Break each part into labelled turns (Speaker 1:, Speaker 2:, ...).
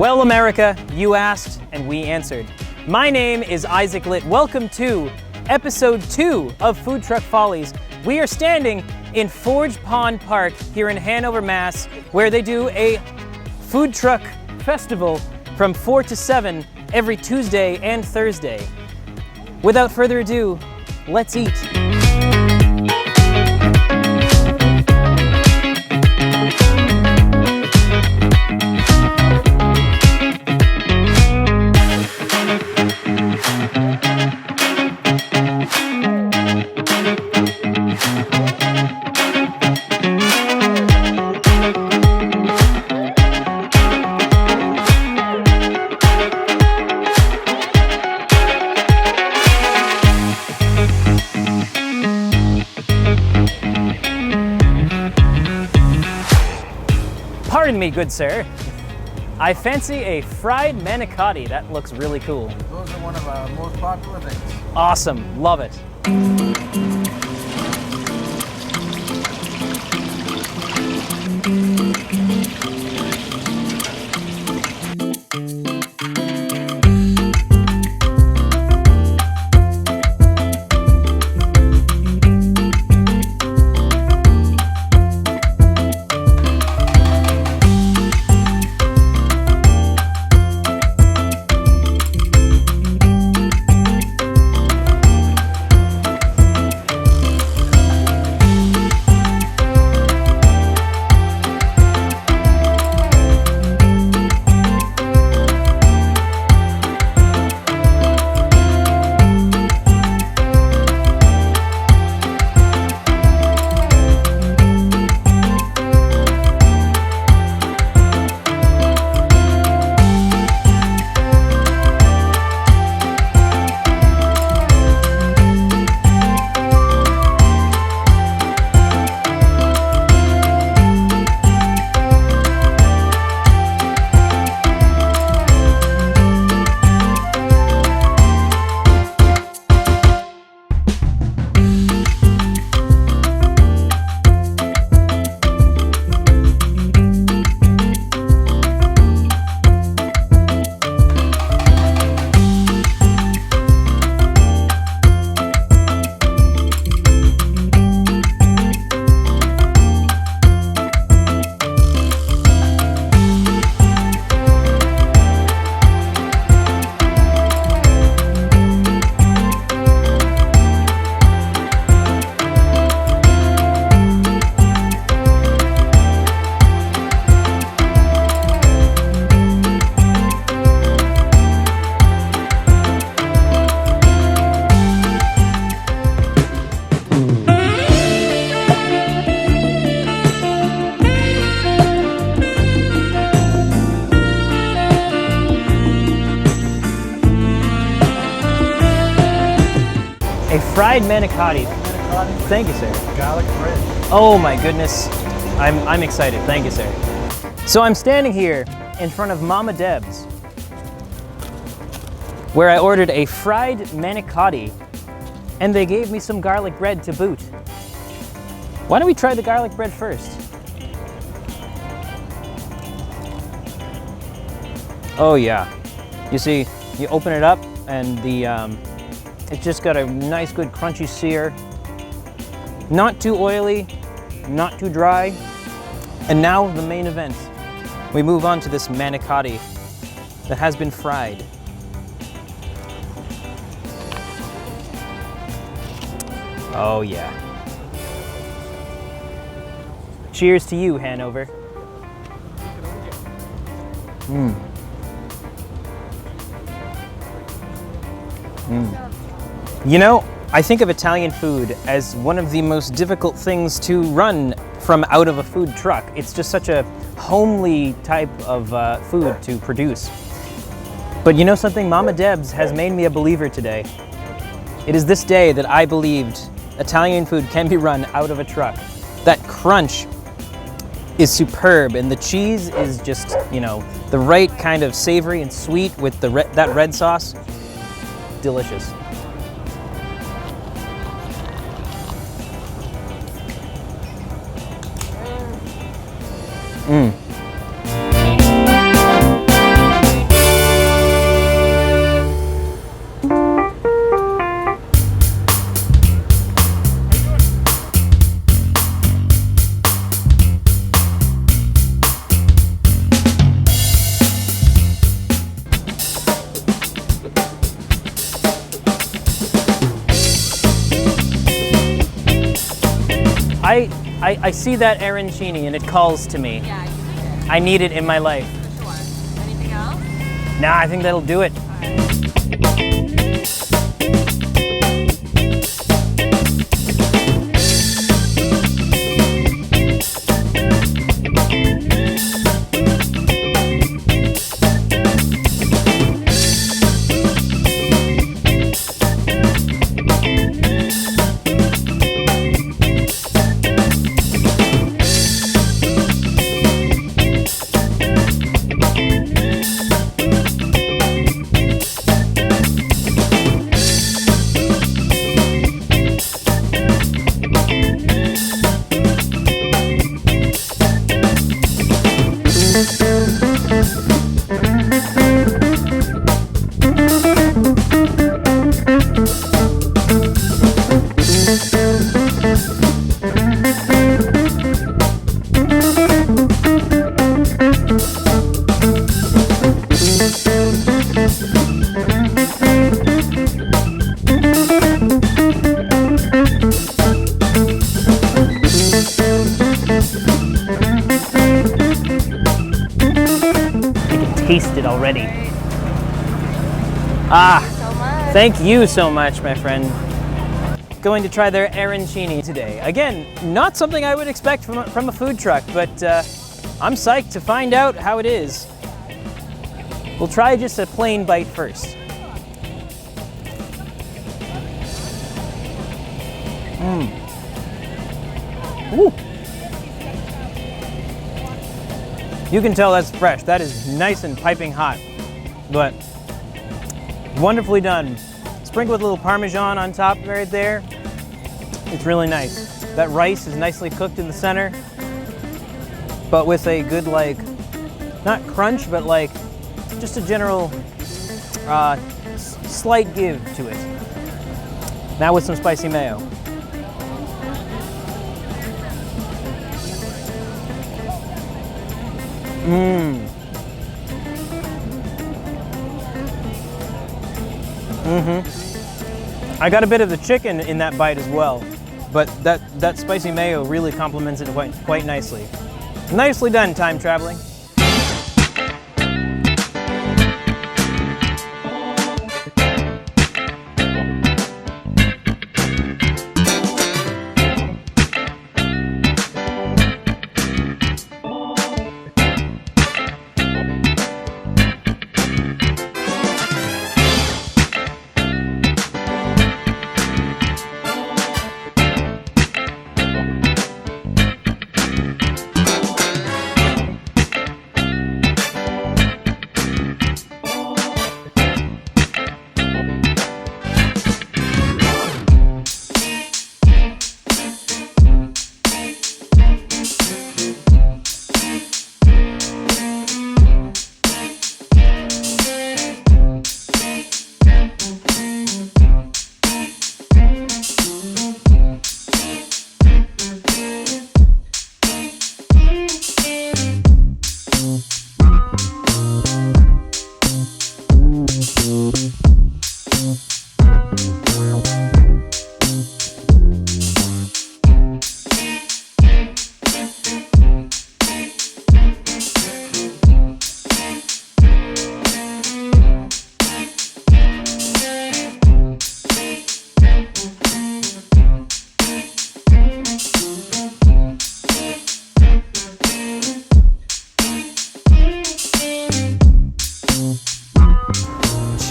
Speaker 1: Well, America, you asked and we answered. My name is Isaac Litt. Welcome to episode 2 of Food Truck Follies. We are standing in Forge Pond Park here in Hanover, Mass, where they do a food truck festival from 4 to 7 every Tuesday and Thursday. Without further ado, let's eat. Pardon me, good sir. I fancy a fried manicotti. That looks really cool.
Speaker 2: Those are one of our most popular things.
Speaker 1: Awesome, love it. A fried manicotti. Thank you, sir.
Speaker 2: Garlic bread.
Speaker 1: Oh my goodness. I'm excited. Thank you, sir. So I'm standing here in front of Mama Debs, where I ordered a fried manicotti, and they gave me some garlic bread to boot. Why don't we try the garlic bread first? Oh yeah. You see, you open it up and it's just got a nice, good, crunchy sear. Not too oily, not too dry. And now the main event. We move on to this manicotti that has been fried. Oh yeah. Cheers to you, Hanover. You know, I think of Italian food as one of the most difficult things to run from out of a food truck. It's just such a homely type of food to produce. But you know something? Mama Debs has made me a believer today. It is this day that I believed Italian food can be run out of a truck. That crunch is superb, and the cheese is just, you know, the right kind of savory and sweet with that red sauce. Delicious. I see that arancini and it calls to me.
Speaker 3: Yeah, you need it.
Speaker 1: I need it in my life.
Speaker 3: For sure. Anything else?
Speaker 1: Nah, I think that'll do it. Taste it already. Thank you so much, my friend. Going to try their arancini today. Again, not something I would expect from a food truck, but I'm psyched to find out how it is. We'll try just a plain bite first. Ooh. You can tell that's fresh. That is nice and piping hot, but wonderfully done. Sprinkled with a little Parmesan on top right there. It's really nice. That rice is nicely cooked in the center, but with a good, like, not crunch, but like just a general slight give to it. Now with some spicy mayo. I got a bit of the chicken in that bite as well, but that spicy mayo really complements it quite nicely. Nicely done, time traveling.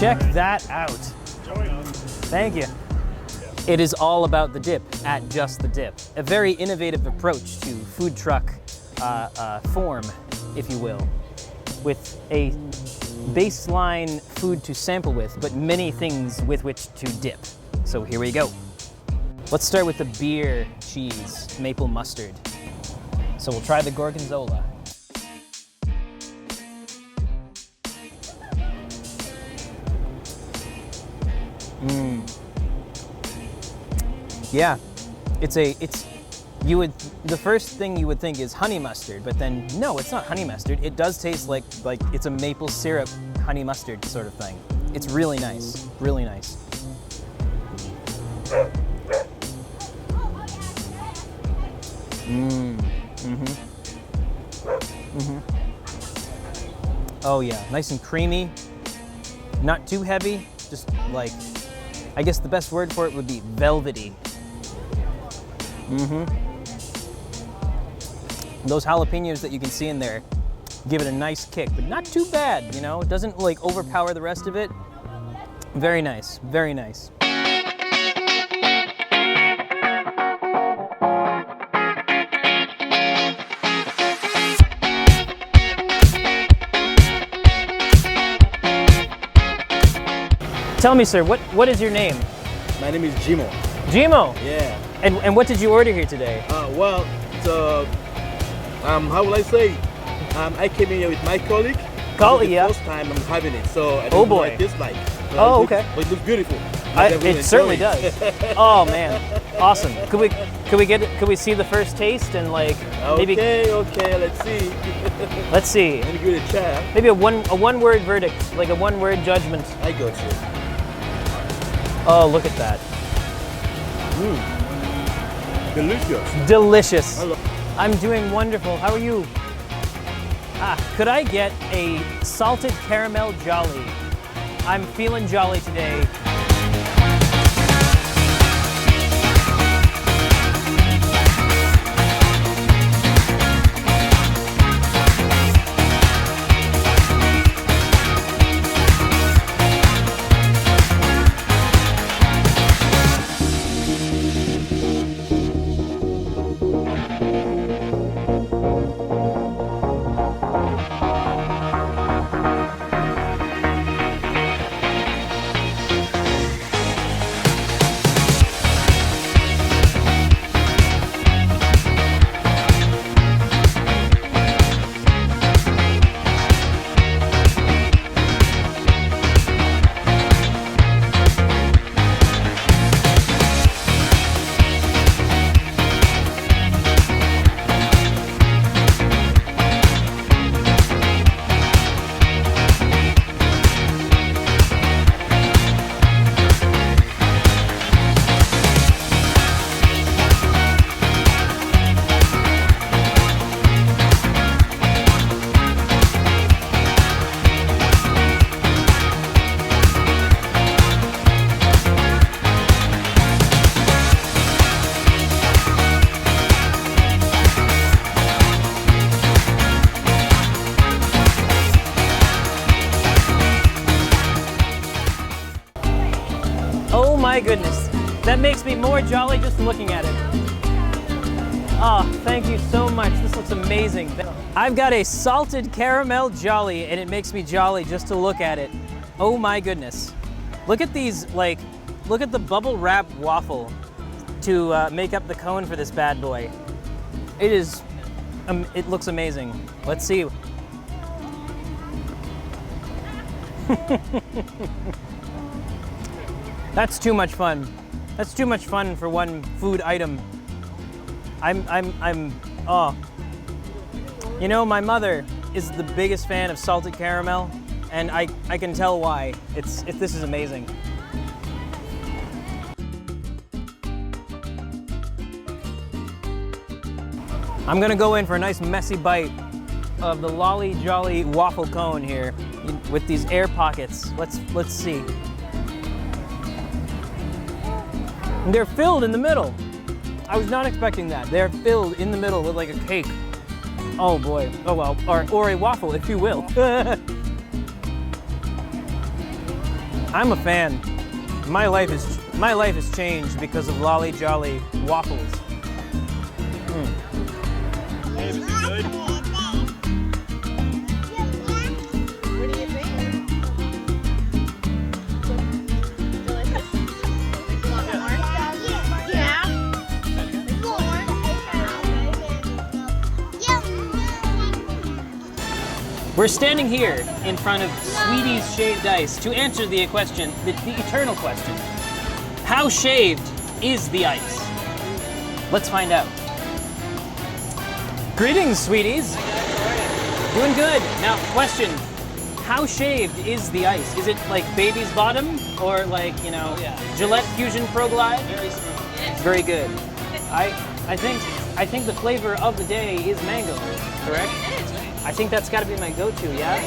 Speaker 1: Check that out. Thank you. It is all about the dip at Just the Dip. A very innovative approach to food truck form, if you will, with a baseline food to sample with, but many things with which to dip. So here we go. Let's start with the beer cheese maple mustard. So we'll try the gorgonzola. Yeah, the first thing you would think is honey mustard, but then no, it's not honey mustard. It does taste like it's a maple syrup honey mustard sort of thing. It's really nice, really nice. Oh yeah, nice and creamy. Not too heavy, just like, I guess the best word for it would be velvety. Those jalapenos that you can see in there give it a nice kick, but not too bad, you know? It doesn't like overpower the rest of it. Very nice, very nice. Tell me, sir, what is your name?
Speaker 4: My name is Jimo.
Speaker 1: Jimo?
Speaker 4: Yeah.
Speaker 1: And what did you order here today?
Speaker 4: Well, so, how will I say? I came in here with my colleague.
Speaker 1: Colleague, yeah.
Speaker 4: First time I'm having it, so I
Speaker 1: Oh,
Speaker 4: don't know
Speaker 1: boy.
Speaker 4: what it tastes like. But
Speaker 1: Oh,
Speaker 4: it looks,
Speaker 1: okay.
Speaker 4: But it looks beautiful.
Speaker 1: It certainly does. Oh man, awesome. Could we see the first taste and like maybe?
Speaker 4: Okay, let's see.
Speaker 1: Let's see.
Speaker 4: Let me give it a try.
Speaker 1: Maybe a one word verdict, like a one word judgment.
Speaker 4: I got you.
Speaker 1: Oh, look at that.
Speaker 4: Delicious.
Speaker 1: Delicious.
Speaker 4: I love-
Speaker 1: I'm doing wonderful. How are you? Could I get a salted caramel jolly? I'm feeling jolly today. Oh my goodness, that makes me more jolly just looking at it. Oh, thank you so much. This looks amazing. I've got a salted caramel jolly and it makes me jolly just to look at it. Oh my goodness. Look at these, like, look at the bubble wrap waffle to make up the cone for this bad boy. It is, it looks amazing. Let's see. That's too much fun. That's too much fun for one food item. Oh. You know, my mother is the biggest fan of salted caramel, and I can tell why. This is amazing. I'm gonna go in for a nice messy bite of the Lolly Jolly waffle cone here with these air pockets. Let's see. And they're filled in the middle. I was not expecting that. They're filled in the middle with like a cake. Oh boy. Oh well. Or a waffle, if you will. I'm a fan. My life has changed because of Lolly Jolly waffles.
Speaker 3: What do you think? Delicious? You want more? Yeah.
Speaker 1: We're standing here in front of Sweetie's shaved ice to answer the question, the eternal question. How shaved is the ice? Let's find out. Greetings, Sweeties. Doing good. Now, question. How shaved is the ice? Is it like baby's bottom or like, you know, Gillette Fusion Pro Glide?
Speaker 4: Very smooth.
Speaker 1: Very good. I think I think the flavor of the day is mango, correct? I think that's got to be my go-to, yeah?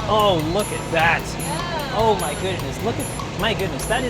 Speaker 1: Oh, look at that.
Speaker 3: Yeah.
Speaker 1: Oh my goodness. Look at, my goodness. That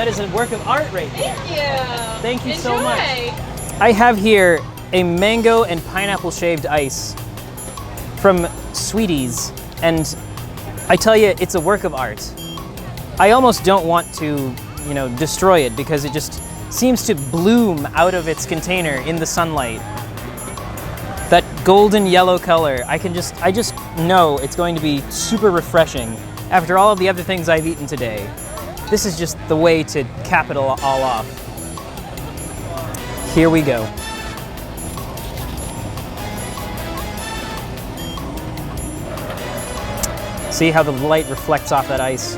Speaker 1: is a work of art right there.
Speaker 3: Thank you.
Speaker 1: Thank you so
Speaker 3: Enjoy.
Speaker 1: much. I have here a mango and pineapple shaved ice from Sweeties, and I tell you, it's a work of art. I almost don't want to, destroy it because it just seems to bloom out of its container in the sunlight. That golden yellow color, I just know it's going to be super refreshing after all of the other things I've eaten today. This is just the way to cap it all off. Here we go. See how the light reflects off that ice?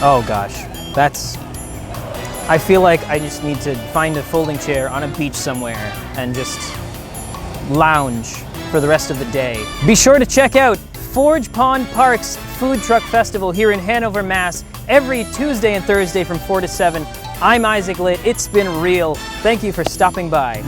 Speaker 1: Oh gosh. I feel like I just need to find a folding chair on a beach somewhere and just lounge for the rest of the day. Be sure to check out Forge Pond Park's Food Truck Festival here in Hanover, Mass. every Tuesday and Thursday from 4 to 7. I'm Isaac Litt. It's been real. Thank you for stopping by.